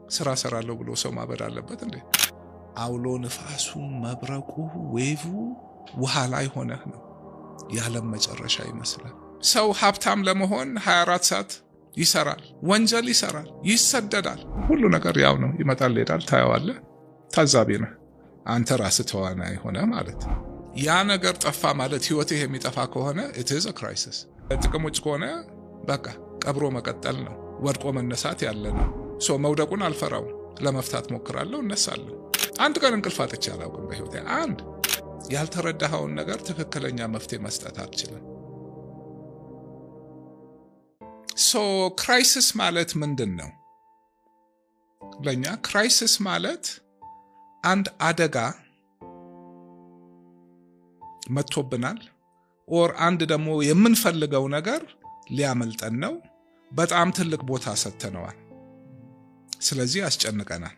ስራ ሰራለው ብሎ ሰው ማበድ አለበት እንዴ? አውሎ ንፋሱ መብረቁ ዌቭ ውሃ ላይ ሆነህ ነው ያለም መጨረሻ ይመስላል። ሰው ሀብታም ለመሆን 24 ሰዓት ይሰራል፣ ወንጀል ይሰራል፣ ይሰደዳል። ሁሉ ነገር ያው ነው፣ ይመጣል ይሄዳል፣ ታየዋለህ፣ ታዛቢ ነህ። አንተ ራስህ ተዋናይ ሆነህ ማለት ነው። ያ ነገር ጠፋ ማለት ህይወትህ የሚጠፋ ከሆነ it is a crisis። ጥቅም ውጭ ከሆነ በቃ ቀብሮ መቀጠል ነው፣ ወድቆ መነሳት ያለ ነው። መውደቁን አልፈራውም፣ ለመፍታት ሞክራለሁ፣ እነሳለሁ። አንድ ቀን እንቅልፍ አጥቼ አላውቅም በህይወቴ። አንድ ያልተረዳኸውን ነገር ትክክለኛ መፍትሄ መስጠት አልችልም። ክራይሲስ ማለት ምንድን ነው? ለኛ ክራይሲስ ማለት አንድ አደጋ መጥቶብናል፣ ኦር አንድ ደግሞ የምንፈልገው ነገር ሊያመልጠን ነው፣ በጣም ትልቅ ቦታ ሰጥተነዋል፣ ስለዚህ ያስጨንቀናል።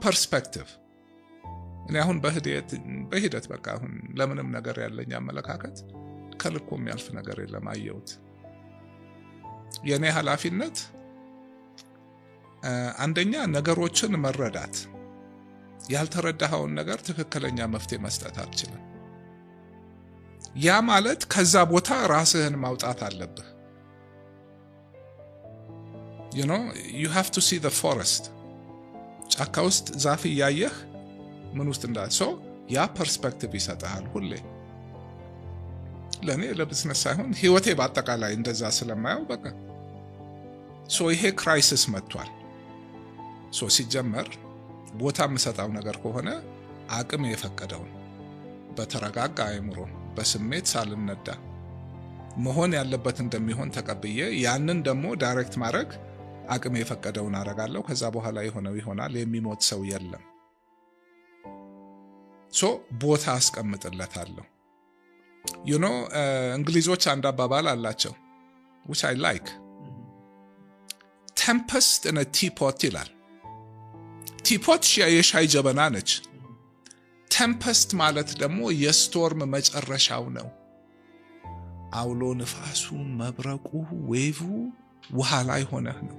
ፐርስፔክቲቭ እኔ አሁን በሂደት በቃ አሁን ለምንም ነገር ያለኝ አመለካከት ከልኩ የሚያልፍ ነገር የለም። አየሁት። የኔ ኃላፊነት አንደኛ ነገሮችን መረዳት፣ ያልተረዳኸውን ነገር ትክክለኛ መፍትሄ መስጠት አልችልም። ያ ማለት ከዛ ቦታ ራስህን ማውጣት አለብህ። you have to see the forest። ጫካ ውስጥ ዛፍ እያየህ ምን ውስጥ እንዳለ ያ ፐርስፔክቲቭ ይሰጣል። ሁሌ ለኔ ለቢዝነስ ሳይሆን ህይወቴ በአጠቃላይ እንደዛ ስለማየው በቃ ይሄ ክራይሲስ መጥቷል። ሲጀመር ቦታ የምሰጣው ነገር ከሆነ አቅም የፈቀደውን በተረጋጋ አእምሮ በስሜት ሳልነዳ መሆን ያለበት እንደሚሆን ተቀብዬ ያንን ደግሞ ዳይሬክት ማድረግ አቅም የፈቀደውን አደርጋለሁ። ከዛ በኋላ የሆነው ይሆናል። የሚሞት ሰው የለም። ቦታ አስቀምጥለታለሁ። እንግሊዞች አንድ አባባል አላቸው which I like። tempest in a teapot ይላል። ቲፖት የሻይ ጀበና ነች። ቴምፐስት ማለት ደግሞ የስቶርም መጨረሻው ነው። አውሎ ንፋሱ መብረቁ ዌቭ ውሃ ላይ ሆነህ ነው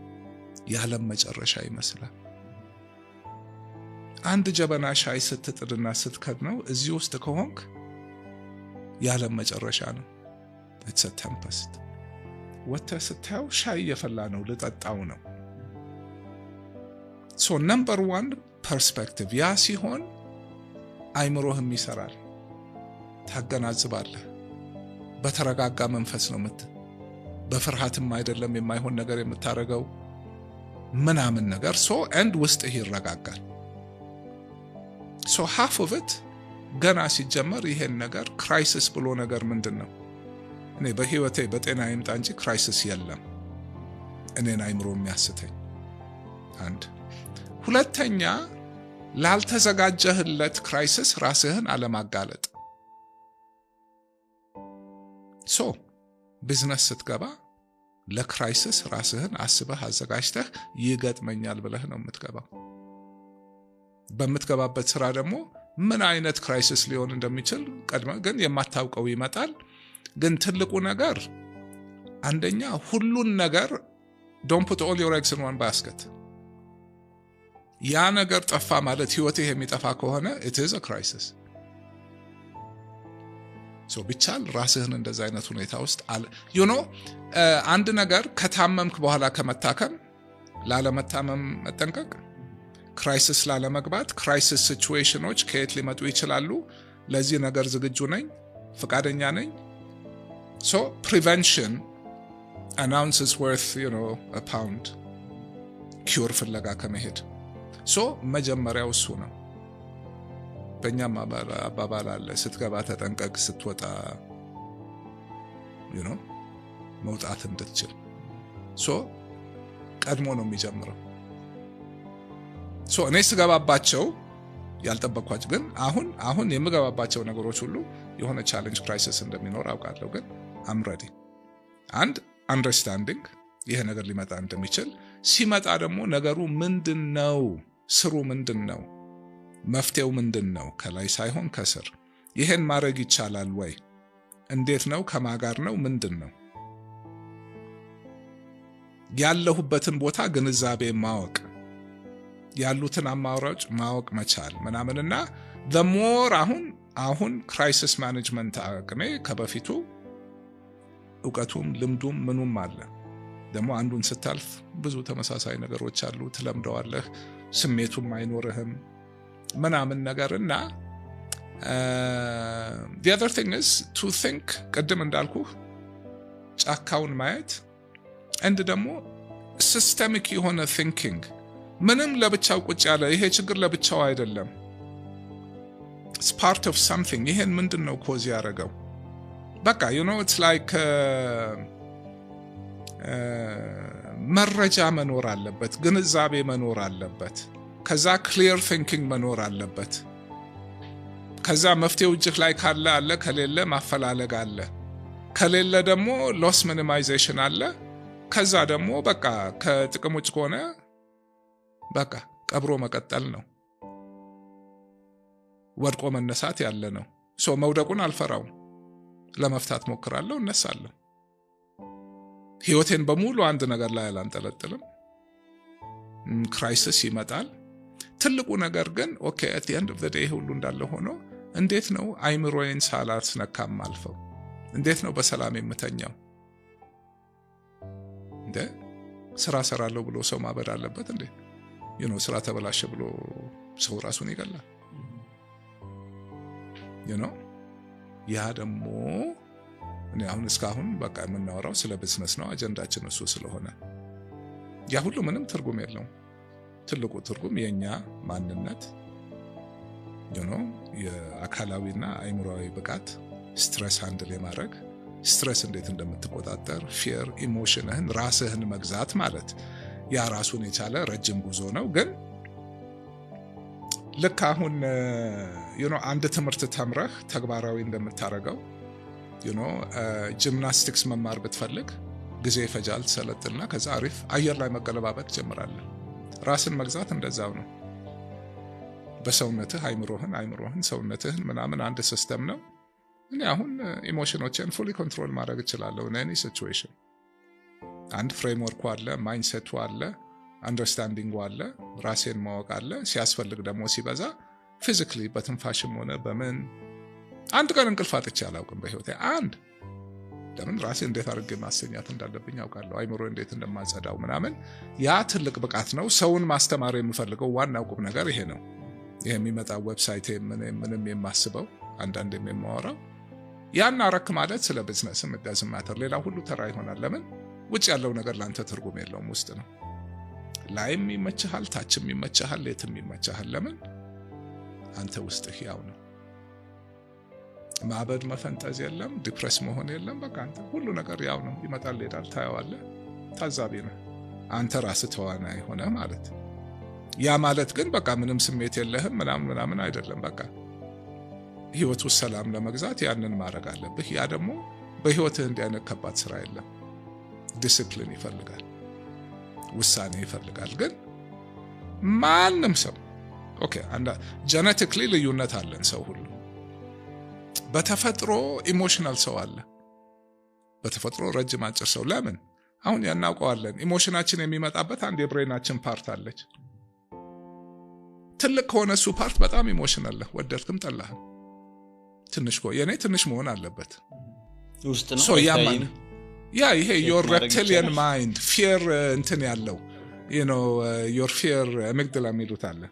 ያለም መጨረሻ ይመስላል። አንድ ጀበና ሻይ ስትጥድና ስትከድነው እዚህ ውስጥ ከሆንክ ያለም መጨረሻ ነው። it's a tempest። ወተህ ስታየው ሻይ እየፈላ ነው፣ ልጠጣው ነው። number 1 perspective። ያ ሲሆን አይምሮህም ይሰራል፣ ታገናዝባለህ። በተረጋጋ መንፈስ ነው በፍርሃትም አይደለም የማይሆን ነገር የምታረገው ምናምን ነገር and ውስጥህ ይረጋጋል። half of it ገና ሲጀመር ይሄን ነገር ክራይሲስ ብሎ ነገር ምንድነው? እኔ በህይወቴ በጤና ይምጣ እንጂ ክራይሲስ የለም እኔን አይምሮ የሚያስተኝ። አንድ ሁለተኛ ላልተዘጋጀህለት ክራይሲስ ራስህን አለማጋለጥ። ቢዝነስ ስትገባ ለክራይሲስ ራስህን አስበህ አዘጋጅተህ ይገጥመኛል ብለህ ነው የምትገባው። በምትገባበት ስራ ደግሞ ምን አይነት ክራይሲስ ሊሆን እንደሚችል ቀድመህ ግን የማታውቀው ይመጣል። ግን ትልቁ ነገር አንደኛ ሁሉን ነገር don't put all your eggs in one basket። ያ ነገር ጠፋ ማለት ህይወትህ የሚጠፋ ከሆነ it is a crisis። ቢቻል ራስህን እንደዛ አይነት ሁኔታ ውስጥ አንድ ነገር ከታመምክ በኋላ ከመታከም ላለመታመም መጠንቀቅ፣ ክራይሲስ ላለመግባት። ክራይሲስ ሲቹዌሽኖች ከየት ሊመጡ ይችላሉ? ለዚህ ነገር ዝግጁ ነኝ፣ ፈቃደኛ ነኝ። prevention an ounce is worth a pound። ኪውር ፍለጋ ከመሄድ መጀመሪያው እሱ ነው። በእኛም አባባል አለ፣ ስትገባ ተጠንቀቅ፣ ስትወጣ መውጣት እንድትችል። ቀድሞ ነው የሚጀምረው። እኔ ስገባባቸው ያልጠበቅኳቸው ግን አሁን የምገባባቸው ነገሮች ሁሉ የሆነ ቻሌንጅ ክራይሲስ እንደሚኖር አውቃለሁ። ግን I'm ready። አንድ አንደርስታንዲንግ ይሄ ነገር ሊመጣ እንደሚችል፣ ሲመጣ ደግሞ ነገሩ ምንድነው? ስሩ ምንድነው? መፍትሄው ምንድነው? ከላይ ሳይሆን ከስር። ይሄን ማድረግ ይቻላል ወይ? እንዴት ነው? ከማጋር ነው? ምንድነው? ያለሁበትን ቦታ ግንዛቤ ማወቅ ያሉትን አማራጭ ማወቅ መቻል ምናምንና the more አሁን ክራይሲስ ማኔጅመንት አቅሜ ከበፊቱ ዕውቀቱም ልምዱም ምኑም አለ ደግሞ አንዱን ስታልፍ ብዙ ተመሳሳይ ነገሮች አሉ ትለምደዋለህ ስሜቱም አይኖርህም ምናምን ነገርና the other thing is to think ቀደም እንዳልኩህ ጫካውን ማየት and ደግሞ systemic የሆነ thinking ምንም ለብቻው ቁጭ ያለ ይሄ ችግር ለብቻው አይደለም it's part of something ይሄን ምንድነው ኮዝ ያደረገው በቃ you know it's like መረጃ መኖር አለበት ግንዛቤ መኖር አለበት ከዛ clear thinking መኖር አለበት ከዛ መፍትሄው እጅህ ላይ ካለ አለ ከሌለ ማፈላለግ አለ ከሌለ ደግሞ loss minimization አለ ከዛ ደግሞ በቃ ከጥቅም ውጭ ከሆነ በቃ ቀብሮ መቀጠል ነው ወድቆ መነሳት ያለ ነው ሶ መውደቁን አልፈራው ለመፍታት ሞክራለሁ እነሳለሁ ህይወቴን በሙሉ አንድ ነገር ላይ አላንጠለጥልም ክራይሲስ ይመጣል ትልቁ ነገር ግን ኦኬ at the end of the day ሁሉ እንዳለ ሆኖ እንዴት ነው አይምሮዬን ሳላስነካም አልፈው እንዴት ነው በሰላም የምተኛው እንዴ ስራ ሰራለሁ ብሎ ሰው ማበድ አለበት እንዴ ስራ ተበላሸ ብሎ ሰው ራሱን ይገላል ያ ደግሞ እኔ አሁን እስካሁን በቃ የምናወራው ስለ ቢዝነስ ነው አጀንዳችን እሱ ስለሆነ ያ ሁሉ ምንም ትርጉም የለውም ትልቁ ትርጉም የኛ ማንነት የአካላዊና አይምሮአዊ ብቃት ስትሬስ ሃንድል የማድረግ ስትሬስ እንዴት እንደምትቆጣጠር ፊየር ኢሞሽንህን ራስህን መግዛት ማለት ያ ራሱን የቻለ ረጅም ጉዞ ነው ግን ልክ አሁን አንድ ትምህርት ተምረህ ተግባራዊ እንደምታረገው ጂምናስቲክስ መማር ብትፈልግ ጊዜ ይፈጃል ሰለጥና ከዛ አሪፍ አየር ላይ መገለባበጥ ጀምራለህ ራስን መግዛት እንደዛው ነው በሰውነትህ አይምሮህን ሰውነትህን ምናምን አንድ ሲስተም ነው እኔ አሁን ኢሞሽኖችን ፉሊ ኮንትሮል ማድረግ እችላለሁ in any situation አንድ ፍሬምወርክ አለ ማይንድሴቱ አለ አንደርስታንዲንግ አለ ራሴን ማወቅ አለ ሲያስፈልግ ደግሞ ሲበዛ ፊዚካሊ በትንፋሽም ሆነ በምን አንድ ቀን እንቅልፍ አጥቼ አላውቅም በህይወቴ አንድ ለምን ራሴ እንዴት አድርጌ ማሰኛት እንዳለብኝ አውቃለሁ አይምሮ እንዴት እንደማጸዳው ምናምን ያ ትልቅ ብቃት ነው ሰውን ማስተማር የምፈልገው ዋናው ቁም ነገር ይሄ ነው ይሄ የሚመጣው ዌብሳይት ምንም የማስበው አንዳንዴም የማወራው ያን አረክ ማለት ስለ ቢዝነስም doesn't matter ሌላ ሁሉ ተራ ይሆናል ለምን ውጭ ያለው ነገር ላንተ ትርጉም የለውም ውስጥ ነው ላይም ይመችሃል ታችም ይመችሃል ለትም ይመችሃል ለምን አንተ ውስጥህ ያው ነው ማበድ መፈንጠዝ የለም ዲፕረስ መሆን የለም በቃ አንተ ሁሉ ነገር ያው ነው ይመጣል ይሄዳል ታያዋለህ ታዛቢ ነህ አንተ ራስህ ተዋናይ ሆነ ማለት ያ ማለት ግን በቃ ምንም ስሜት የለህም ምናምን አይደለም በቃ ህይወቱ ሰላም ለመግዛት ያንን ማድረግ አለብህ ያ ደግሞ በህይወትህ እንዲያነክ ከባድ ስራ የለም ዲሲፕሊን ይፈልጋል ውሳኔ ይፈልጋል ግን ማንም ሰው ኦኬ አንዳ ጄኔቲክሊ ልዩነት አለን ሰው ሁሉ በተፈጥሮ ኢሞሽናል ሰው አለ በተፈጥሮ ረጅም አጭር ሰው ለምን አሁን ያናውቀዋለን ኢሞሽናችን የሚመጣበት አንድ የብሬናችን ፓርት አለች ትልቅ ከሆነ እሱ ፓርት በጣም ኢሞሽናል ነው ወደድክም ጠላህም ትንሽ የኔ ትንሽ መሆን አለበት ውስጥ ነው ያ ይሄ your reptilian mind fear እንትን ያለው your fear amygdala የሚሉት አለ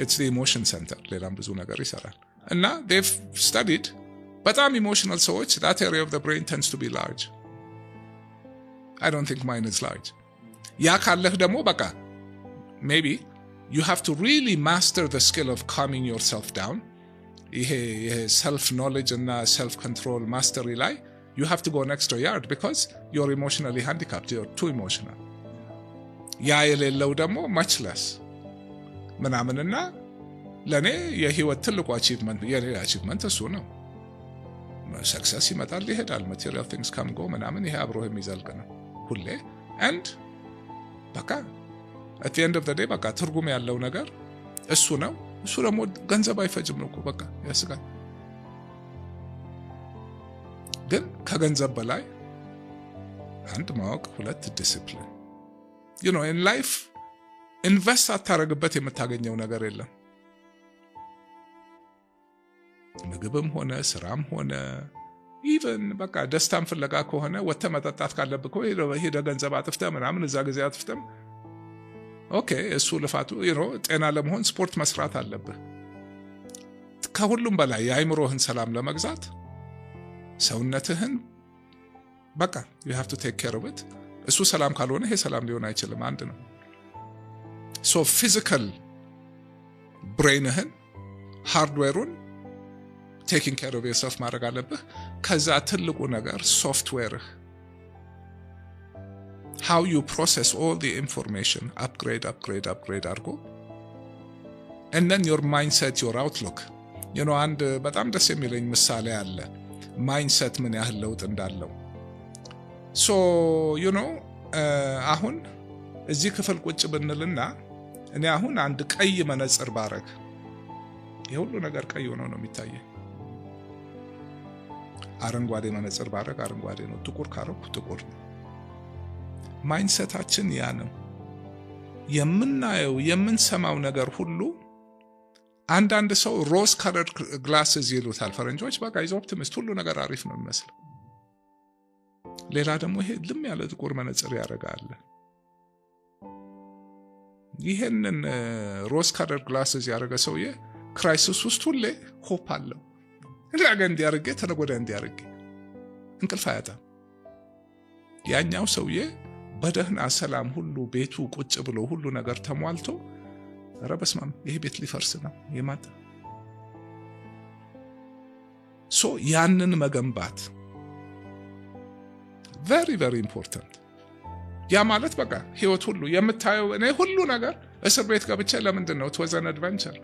it's the emotion center ሌላም ብዙ ነገር ይሰራል እና they've studied በጣም emotional ሰዎች that area of the brain tends to be large I don't think mine is large ያ ካለህ ደግሞ በቃ maybe you have to really master the skill of calming yourself down ይሄ self knowledge እና self control mastery ላይ you have to go an extra yard because you're emotionally handicapped you're too emotional ያ የሌለው ደግሞ much less ምናምንና ለኔ የህይወት ትልቁ achievement የኔ achievement እሱ ነው success ይመጣል ይሄዳል material things come go ምናምን ይሄ አብሮህ የሚዘልቅ ነው ሁሌ and በቃ at the end of the day በቃ ትርጉም ያለው ነገር እሱ ነው እሱ ደግሞ ገንዘብ አይፈጅም ነው በቃ ያስጋል ግን ከገንዘብ በላይ አንድ ማወቅ፣ ሁለት ዲሲፕሊን። in life ኢንቨስት አታረግበት የምታገኘው ነገር የለም። ምግብም ሆነ ስራም ሆነ ኢቨን በቃ ደስታም ፍለጋ ከሆነ ወጥተህ መጠጣት ካለብህ ሄደ ገንዘብ አጥፍተህ ምናምን እዛ ጊዜ አጥፍተህ ኦኬ እሱ ልፋቱ ጤና ለመሆን ስፖርት መስራት አለብህ። ከሁሉም በላይ የአይምሮህን ሰላም ለመግዛት ሰውነትህን በቃ you have to take care of it። እሱ ሰላም ካልሆነ ይሄ ሰላም ሊሆን አይችልም። አንድ ነው። so physical brainህን ሃርድዌሩን taking care of yourself ማድረግ አለብህ። ከዛ ትልቁ ነገር ሶፍትዌርህ how you process all the information upgrade አድርጎ and then your mindset, your outlook አንድ በጣም ደስ የሚለኝ ምሳሌ አለ ማይንድሴት ምን ያህል ለውጥ እንዳለው። so አሁን እዚህ ክፍል ቁጭ ብንልና እኔ አሁን አንድ ቀይ መነጽር ባረግ የሁሉ ነገር ቀይ ሆኖ ነው የሚታየው። አረንጓዴ መነጽር ባረግ አረንጓዴ ነው፣ ጥቁር ካረኩ ጥቁር ነው። ማይንድሴታችን ያ ነው። የምናየው የምንሰማው ነገር ሁሉ አንዳንድ ሰው ሮዝ ከለርድ ግላስስ ይሉታል ፈረንጆች። በቃ ኢዝ ኦፕቲሚስት፣ ሁሉ ነገር አሪፍ ነው የሚመስለው። ሌላ ደግሞ ይሄ ልም ያለ ጥቁር መነጽር ያረጋል። ይሄንን ሮዝ ከለርድ ግላስስ ያረገ ሰውዬ ክራይሲስ ውስጥ ሁሌ ሆፕ አለው። ነገ እንዲያርገ ተነጎዳ እንዲያርገ እንቅልፍ አያጣም። ያኛው ሰውዬ በደህና ሰላም ሁሉ ቤቱ ቁጭ ብሎ ሁሉ ነገር ተሟልቶ ረበስማም ይሄ ቤት ሊፈርስ ነው የማታ ሶ ያንን መገንባት very very important። ያ ማለት በቃ ህይወት ሁሉ የምታየው እኔ ሁሉ ነገር እስር ቤት ገብቼ ለምንድን ነው was an adventure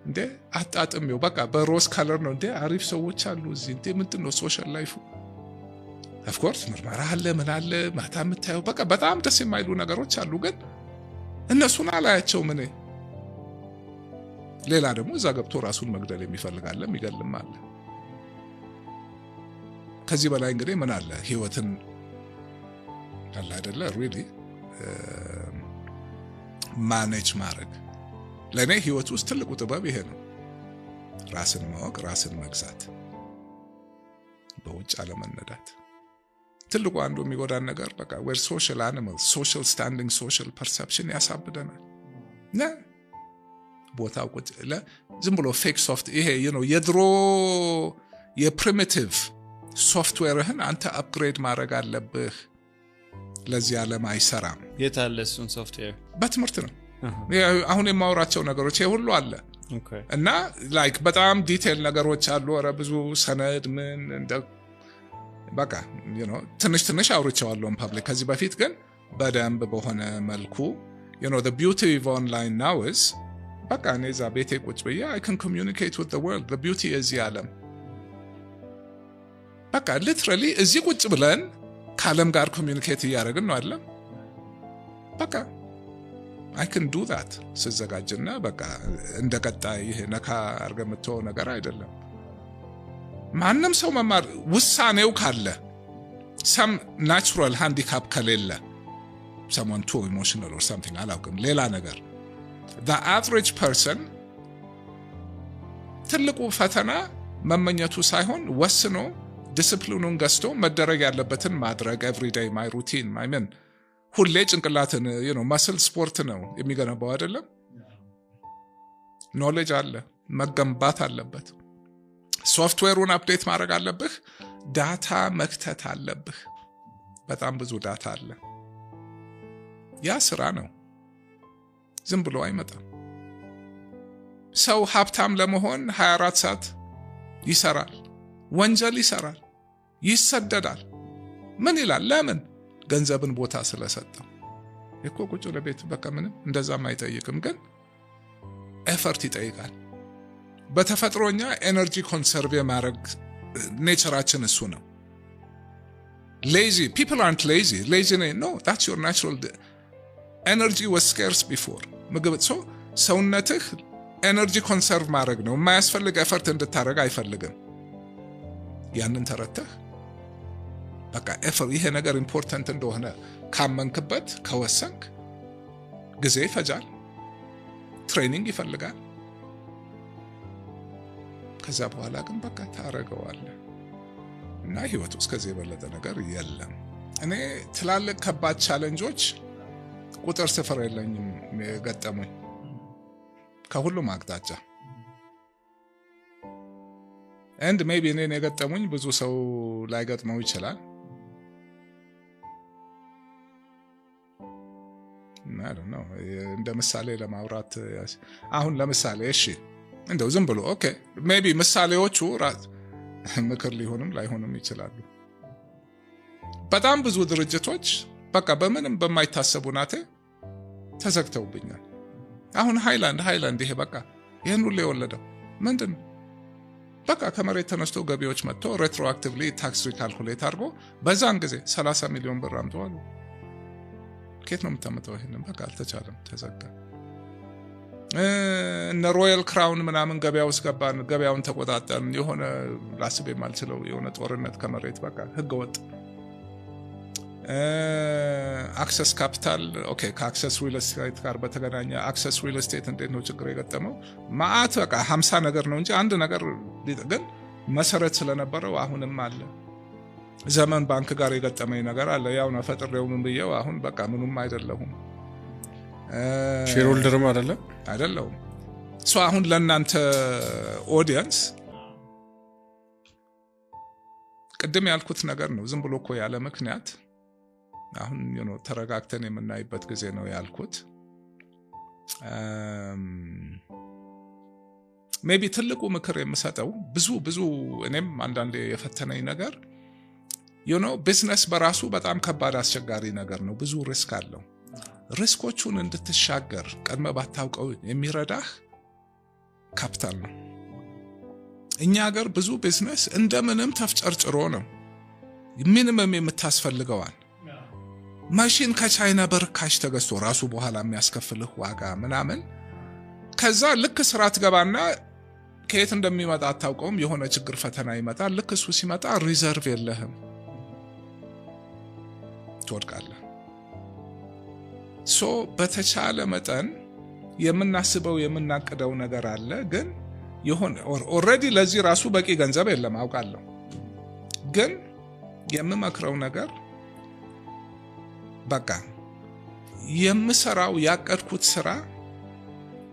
እንዴ አጣጥሜው በቃ በሮዝ ከለር ነው እንዴ አሪፍ ሰዎች አሉ እዚህ እንዴ ምንድን ነው ሶሻል ላይፉ of course ምርመራ አለ ምን አለ ማታ የምታየው በቃ በጣም ደስ የማይሉ ነገሮች አሉ ግን እነሱን አላያቸውም። እኔ ሌላ ደግሞ እዛ ገብቶ ራሱን መግደል የሚፈልጋለ የሚገልም አለ። ከዚህ በላይ እንግዲህ ምን አለ ህይወትን አለ አይደለ really ማኔጅ ማድረግ። ለኔ ህይወት ውስጥ ትልቁ ጥበብ ይሄ ነው። ራስን ማወቅ፣ ራስን መግዛት፣ በውጭ አለመነዳት። ትልቁ አንዱ የሚጎዳን ነገር በቃ we're social animals, social standing, social perception ያሳብደናል። ቦታው ቁጭ ዝም ብሎ ፌክ ሶፍት ይሄ የድሮ የፕሪሚቲቭ ሶፍትዌርህን አንተ አፕግሬድ ማድረግ አለብህ። ለዚህ ዓለም አይሰራም። የታለ እሱን ሶፍትዌር? በትምህርት ነው። አሁን የማወራቸው ነገሮች ይሄ ሁሉ አለ እና ላይክ በጣም ዲቴል ነገሮች አሉ። ኧረ ብዙ ሰነድ ምን እንደ በቃ ትንሽ አውርቼዋለሁ ፐብሊክ ከዚህ በፊት ግን በደንብ በሆነ መልኩ the beauty of online now is በቃ እኔ እዛ ቤቴ ቁጭ ብዬ I can communicate with the world. the beauty is የዓለም በቃ literally እዚህ ቁጭ ብለን ከዓለም ጋር ኮሚኒኬት እያደረግን ነው አይደለም። በቃ I can do that ስዘጋጅና በቃ እንደቀጣይ ይሄ ነካ አርገምተው ነገር አይደለም። ማንም ሰው መማር ውሳኔው ካለ some natural handicap ከሌለ someone too emotional or something አላውቅም ሌላ ነገር the average person ትልቁ ፈተና መመኘቱ ሳይሆን ወስኖ ዲሲፕሊኑን ገዝቶ መደረግ ያለበትን ማድረግ everyday my routine I mean ሁሌ ጭንቅላትን muscle sport ነው የሚገነባው አይደለም። ኖሌጅ አለ መገንባት አለበት። ሶፍትዌሩን አፕዴት ማድረግ አለብህ። ዳታ መክተት አለብህ። በጣም ብዙ ዳታ አለ። ያ ስራ ነው። ዝም ብሎ አይመጣም። ሰው ሀብታም ለመሆን 24 ሰዓት ይሰራል፣ ወንጀል ይሰራል፣ ይሰደዳል። ምን ይላል? ለምን? ገንዘብን ቦታ ስለሰጠው። እኮ ቁጭ ለቤት በቃ ምንም እንደዛም አይጠይቅም፣ ግን ኤፈርት ይጠይቃል። በተፈጥሮኛ ኤነርጂ ኮንሰርቭ የማድረግ ኔቸራችን እሱ ነው። lazy people aren't lazy no that's your natural energy was scarce before ምግብ ሰውነትህ ኤነርጂ ኮንሰርቭ ማድረግ ነው። የማያስፈልግ ኤፈርት እንድታረግ አይፈልግም። ያንን ተረተህ በቃ ይሄ ነገር ኢምፖርታንት እንደሆነ ካመንክበት ከወሰንክ ጊዜ ይፈጃል፣ ትሬኒንግ ይፈልጋል። ከዛ በኋላ ግን በቃ ታረጋዋለህ እና ህይወት ውስጥ ከዚህ የበለጠ ነገር የለም። እኔ ትላልቅ ከባድ ቻሌንጆች ቁጥር ስፍር የለኝም የገጠሙኝ ከሁሉም አቅጣጫ and maybe እኔን የገጠሙኝ ብዙ ሰው ላይገጥመው ይችላል። I don't know እንደ ምሳሌ ለማውራት አሁን ለምሳሌ እሺ እንደው ዝም ብሎ ኦኬ ሜቢ ምሳሌዎቹ ምክር ሊሆንም ላይሆንም ይችላሉ። በጣም ብዙ ድርጅቶች በቃ በምንም በማይታሰቡ ናቴ ተዘግተውብኛል። አሁን ሃይላንድ ይሄ በቃ ይሄን ሁሉ የወለደው ምንድነው? በቃ ከመሬት ተነስቶ ገቢዎች መጥቶ ሬትሮአክቲቭሊ ታክስ ሪካልኩሌት አድርጎ በዛን ጊዜ 30 ሚሊዮን ብር አምጥተዋል። ከየት ነው የምታመጣው? ይሄንን በቃ አልተቻለም፣ ተዘጋ። እነ ሮያል ክራውን ምናምን ገበያው ውስጥ ገባን፣ ገበያውን ተቆጣጠርን። የሆነ ላስብ የማልችለው የሆነ ጦርነት ከመሬት በቃ ህገወጥ አክሰስ ካፒታል ኦኬ ከአክሰስ ሪል ስቴት ጋር በተገናኘ አክሰስ ሪል ስቴት እንዴት ነው ችግር የገጠመው? ማአት በቃ 50 ነገር ነው እንጂ አንድ ነገር ግን መሰረት ስለነበረው አሁንም አለ። ዘመን ባንክ ጋር የገጠመኝ ነገር አለ። ያው ነው ፈጥሬው ምን ብየው አሁን በቃ ምንም አይደለሁም። ሼር ሆልደርም አይደለሁም። አሁን ለእናንተ ኦዲየንስ ቅድም ያልኩት ነገር ነው። ዝም ብሎ እኮ ያለ ምክንያት አሁን ተረጋግተን የምናይበት ጊዜ ነው ያልኩት። ሜቢ ትልቁ ምክር የምሰጠው ብዙ እኔም አንዳንዴ የፈተነኝ ነገር ቢዝነስ በራሱ በጣም ከባድ አስቸጋሪ ነገር ነው። ብዙ ሪስክ አለው። ሪስኮቹን እንድትሻገር ቀድመ ባታውቀው የሚረዳህ ካፒታል ነው። እኛ ሀገር ብዙ ቢዝነስ እንደምንም ተፍጨርጭሮ ነው ሚኒመም የምታስፈልገዋል ማሽን ከቻይና በርካሽ ተገዝቶ ራሱ በኋላ የሚያስከፍልህ ዋጋ ምናምን ከዛ ልክ ስራ ትገባና ከየት እንደሚመጣ አታውቀውም። የሆነ ችግር ፈተና ይመጣል። ልክ እሱ ሲመጣ ሪዘርቭ የለህም፣ ትወድቃለህ። በተቻለ መጠን የምናስበው የምናቅደው ነገር አለ፣ ግን የሆነ ኦሬዲ ለዚህ ራሱ በቂ ገንዘብ የለም አውቃለሁ። ግን የምመክረው ነገር በቃ የምሰራው ያቀድኩት ስራ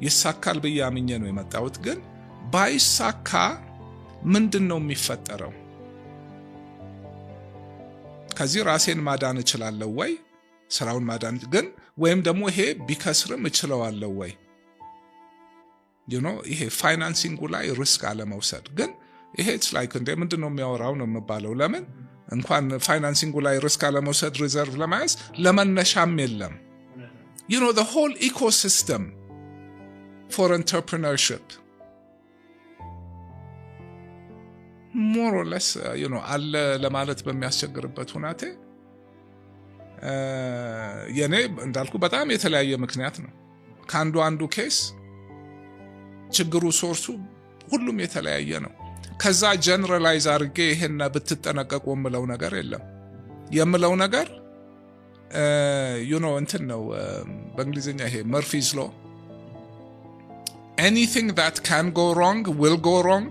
ይሳካል ብዬ አምኜ ነው የመጣሁት። ግን ባይሳካ ምንድነው የሚፈጠረው? ከዚህ ራሴን ማዳን እችላለሁ ወይ? ስራውን ማዳን ግን ወይም ደግሞ ይሄ ቢከስርም እችለዋለሁ ወይ? ይሄ ፋይናንሲንጉ ላይ ሪስክ አለመውሰድ። ግን ይሄ ላይክ እንደ ምንድነው የሚያወራው ነው የምባለው። ለምን እንኳን ፋይናንሲንጉ ላይ ሪስክ አለመውሰድ ሪዘርቭ ለማያዝ ለመነሻም የለም። the whole ecosystem for entrepreneurship more or less አለ ለማለት በሚያስቸግርበት ሁናቴ የኔ እንዳልኩ በጣም የተለያየ ምክንያት ነው። አንዱ ኬስ ችግሩ ሶርሱ ሁሉም የተለያየ ነው። ከዛ ጀነራላይዝ አድርጌ ይሄን ብትጠነቀቁ የምለው ነገር የለም። የምለው ነገር እንትን ነው በእንግሊዝኛ ይሄ መርፊስ ሎ anything that can go wrong will go wrong.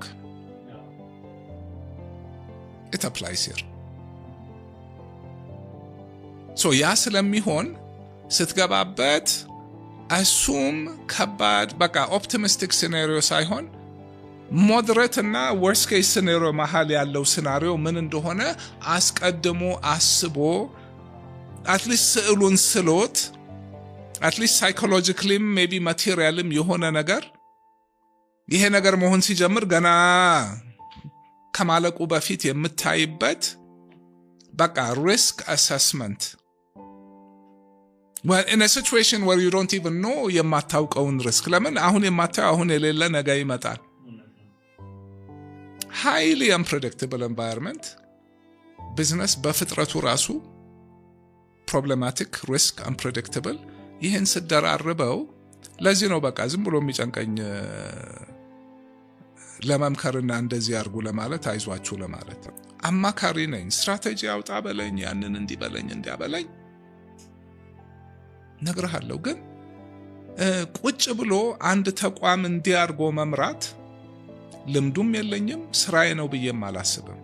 It applies here. ያ ስለሚሆን ስትገባበት assume ከባድ በቃ ኦፕቲሚስቲክ ሲናሪዮ ሳይሆን ሞደሬት እና ወርስት ኬስ ሲናሪዮ መሃል ያለው ሲናሪዮ ምን እንደሆነ አስቀድሞ አስቦ አትሊስት ስዕሉን ስሎት አትሊስት ሳይኮሎጂካሊም ሜቢ ማቴሪያልም የሆነ ነገር ይሄ ነገር መሆን ሲጀምር ገና ከማለቁ በፊት የምታይበት በቃ risk assessment. Well, in a situation where you don't even know የማታውቀውን risk ለምን አሁን የማታውቀው አሁን የሌለ ነገ ይመጣል። highly unpredictable environment business በፍጥረቱ ራሱ problematic risk unpredictable ይሄን ስደራርበው ለዚህ ነው በቃ ዝም ብሎ የሚጨንቀኝ ለመምከርና እንደዚህ አርጉ ለማለት አይዟችሁ ለማለት አማካሪ ነኝ ስትራቴጂ አውጣ በለኝ ያንን እንዲበለኝ እንዲያበለኝ ነግርሃለሁ ግን ቁጭ ብሎ አንድ ተቋም እንዲያርጎ መምራት ልምዱም የለኝም ስራዬ ነው ብዬም አላስብም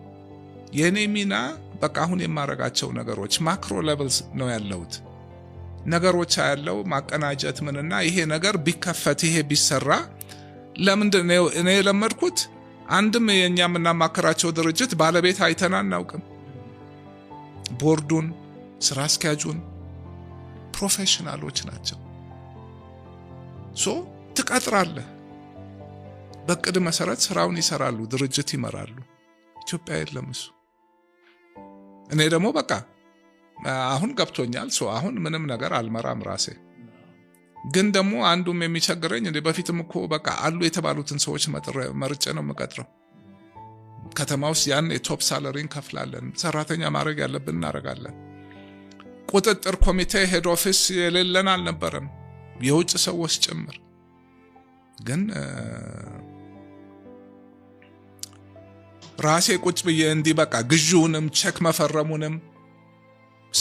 የኔ ሚና በቃ አሁን የማረጋቸው ነገሮች ማክሮ ሌቨልስ ነው ያለውት ነገሮች ያለው ማቀናጀት ምንና ይሄ ነገር ቢከፈት ይሄ ቢሰራ ለምንድነው እኔ ለመድኩት አንድም የኛምና ማከራቸው ድርጅት ባለቤት አይተና እናውቅም ቦርዱን ስራ አስኪያጁን ፕሮፌሽናሎች ናቸው ሶ ትቀጥራለህ በቅድ መሰረት ስራውን ይሰራሉ ድርጅት ይመራሉ ኢትዮጵያ የለም እሱ እኔ ደግሞ በቃ አሁን ገብቶኛል ሶ አሁን ምንም ነገር አልመራም ራሴ ግን ደግሞ አንዱም የሚቸግረኝ እንደ በፊትም እኮ በቃ አሉ የተባሉትን ሰዎች መርጬ ነው መቀጥረው ከተማ ውስጥ ያን የቶፕ ሳላሪን ከፍላለን ሰራተኛ ማድረግ ያለብን እናረጋለን ቁጥጥር ኮሚቴ ሄድ ኦፊስ የሌለን አልነበረም የውጭ ሰዎች ጭምር ግን ራሴ ቁጭ ብዬ እንዲ በቃ ግዢውንም ቼክ መፈረሙንም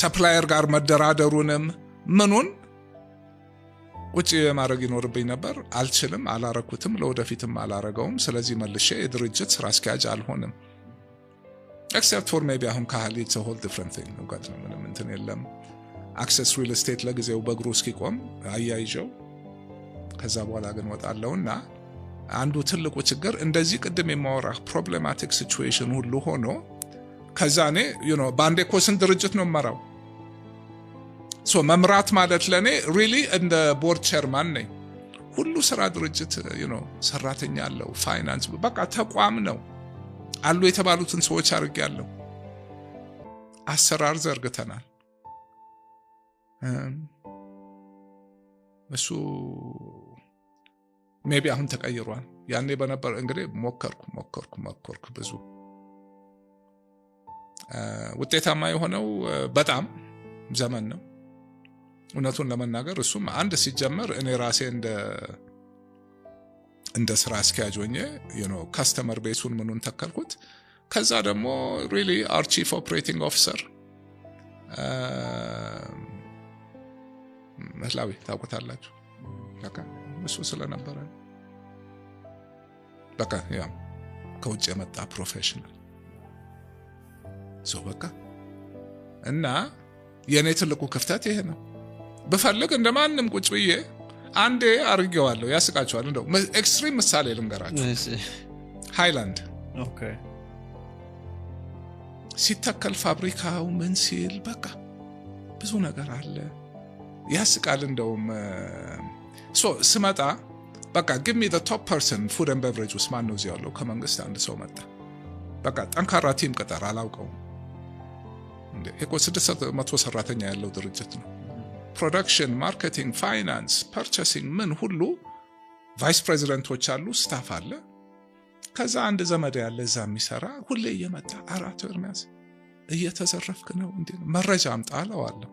ሰፕላየር ጋር መደራደሩንም ምኑን ቁጭ ማድረግ ይኖርብኝ ነበር አልችልም አላረኩትም ለወደፊትም አላረጋውም ስለዚህ መልሼ የድርጅት ስራ አስኪያጅ አልሆንም except for maybe አሁን ካህሊ it's a whole different thing ነው ጋር ነው ምንም እንትን የለም access real estate ለጊዜው በእግሩ እስኪቆም አያይጀው ከዛ በኋላ ግን ወጣለውና አንዱ ትልቁ ችግር እንደዚህ ቅድም የማወራ problematic situation ሁሉ ሆኖ ከዛኔ ባንዴ ኮስን ድርጅት ነው መራው ሶ መምራት ማለት ለኔ really እንደ ቦርድ ቸርማን ነኝ ሁሉ ስራ ድርጅት ሰራተኛ አለው ፋይናንስ በቃ ተቋም ነው አሉ የተባሉትን ሰዎች አርጋለሁ አሰራር ዘርግተናል እሱ maybe አሁን ተቀይሯል ያኔ በነበር እንግዲህ ሞከርኩ ብዙ ውጤታማ የሆነው በጣም ዘመን ነው እውነቱን ለመናገር እሱም አንድ ሲጀመር እኔ ራሴ እንደ ስራ አስኪያጅ ሆኜ ካስተመር ቤሱን ምኑን ተከልኩት ከዛ ደግሞ really our chief operating officer መላዊ ታውቁታላችሁ በቃ እሱ ስለነበረ በቃ ያ ከውጭ የመጣ ፕሮፌሽናል ሶ በቃ እና የኔ ትልቁ ክፍተት ይሄ ነው በፈልግ እንደማንም ቁጭ ብዬ አንዴ አርጌዋለሁ ያስቃቸዋል እንደው ኤክስትሪም ምሳሌ ልንገራችሁ ሃይላንድ ኦኬ ሲተከል ፋብሪካው ምን ሲል በቃ ብዙ ነገር አለ ያስቃል እንደውም ሶ ስመጣ በቃ give me the top person food and beverage ውስጥ ማን ነው ያለው ከመንግስት አንድ ሰው መጣ በቃ ጠንካራ ቲም ቀጠር አላውቀው እንዴ እኮ 600 ሰራተኛ ያለው ድርጅት ነው ፕሮዳክሽን ማርኬቲንግ ፋይናንስ ፐርቼሲንግ ምን ሁሉ ቫይስ ፕሬዚደንቶች አሉ ስታፍ አለ ከዛ አንድ ዘመድ ያለ እዛ የሚሰራ ሁሌ እየመጣ አራቱ ኤርሚያስ እየተዘረፍክ ነው እንዴ መረጃ አምጣ አለዋለሁ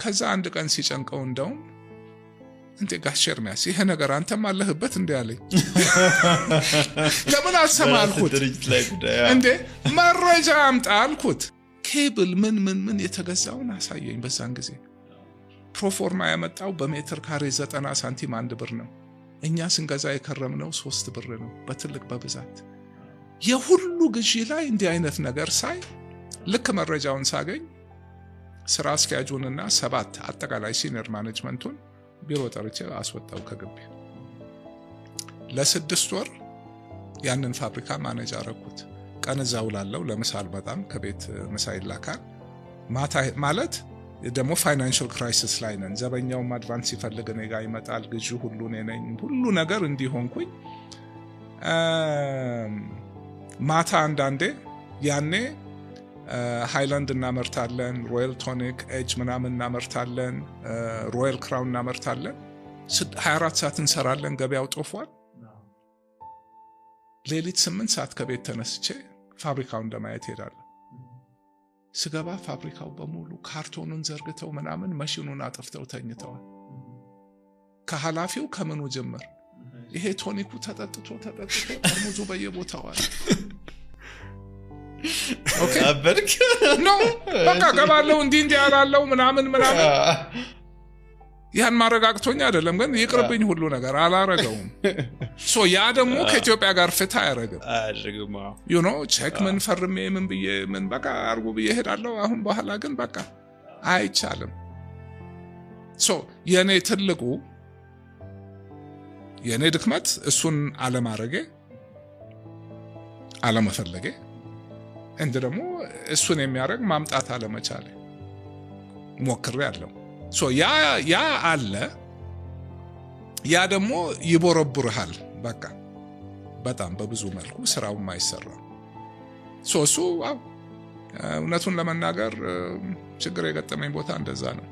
ከዛ አንድ ቀን ሲጨንቀው እንደው እንዴ ጋሽ ኤርሚያስ ይሄ ነገር አንተም አለህበት እንዴ ያለኝ ለምን አሰማልኩት እንዴ መረጃ አምጣ አልኩት ኬብል ምን የተገዛውን አሳየኝ በዛን ጊዜ ፕሮፎርማ ያመጣው በሜትር ካሬ 90 ሳንቲም 1 ብር ነው እኛ ስንገዛ የከረምነው 3 ብር ነው በትልቅ በብዛት የሁሉ ግዢ ላይ እንዲህ አይነት ነገር ሳይ ልክ መረጃውን ሳገኝ ስራ አስኪያጁንና 7 አጠቃላይ ሲኒየር ማኔጅመንቱን ቢሮ ጠርቼ አስወጣው ከግቢ ለ6 ወር ያንን ፋብሪካ ማኔጅ አረኩት ቀን እዛው ላለው ለምሳል በጣም ከቤት ምሳይ ላካል ማታ ማለት ደግሞ ፋይናንሻል ክራይሲስ ላይ ነን ዘበኛው አድቫንስ ይፈልግ እኔ ጋር ይመጣል ግዢ ሁሉ ነኝ ሁሉ ነገር እንዲሆንኩኝ ማታ አንዳንዴ ያኔ ሃይላንድ እናመርታለን ሮያል ቶኒክ ኤጅ ምናምን እናመርታለን ሮያል ክራውን እናመርታለን 24 ሰዓት እንሰራለን ገበያው ጦፏል ሌሊት 8 ሰዓት ከቤት ተነስቼ ፋብሪካውን ለማየት ሄዳለሁ ስገባ ፋብሪካው በሙሉ ካርቶኑን ዘርግተው ምናምን ማሽኑን አጥፍተው ተኝተዋል ከሐላፊው ከምኑ ጀመር ይሄ ቶኒኩ ተጠጥቶ ጠርሙዙ በየቦታው አለ ኦኬ አበርክ ኖ በቃ ገባለው እንዲህ ያላለው ምናምን ያን ማረጋግቶኛ አይደለም ግን ይቅርብኝ ሁሉ ነገር አላረጋውም ሶ ያ ደግሞ ከኢትዮጵያ ጋር ፍታ ያረጋግም you know ቼክ ምን ፈርሜ ምን ብዬ ምን በቃ አርጉ ብዬ ሄዳለሁ አሁን በኋላ ግን በቃ አይቻልም ሶ የኔ ትልቁ የኔ ድክመት እሱን አለማረጌ አለመፈለጌ እንደ ደግሞ እሱን የሚያረግ ማምጣት አለመቻሌ ሞክሬ ያለው ሶ ያ አለ ያ ደግሞ ይቦረብርሃል በቃ በጣም በብዙ መልኩ ስራው ማይሰራ ሶ እሱ እውነቱን ለመናገር ችግር የገጠመኝ ቦታ እንደዛ ነው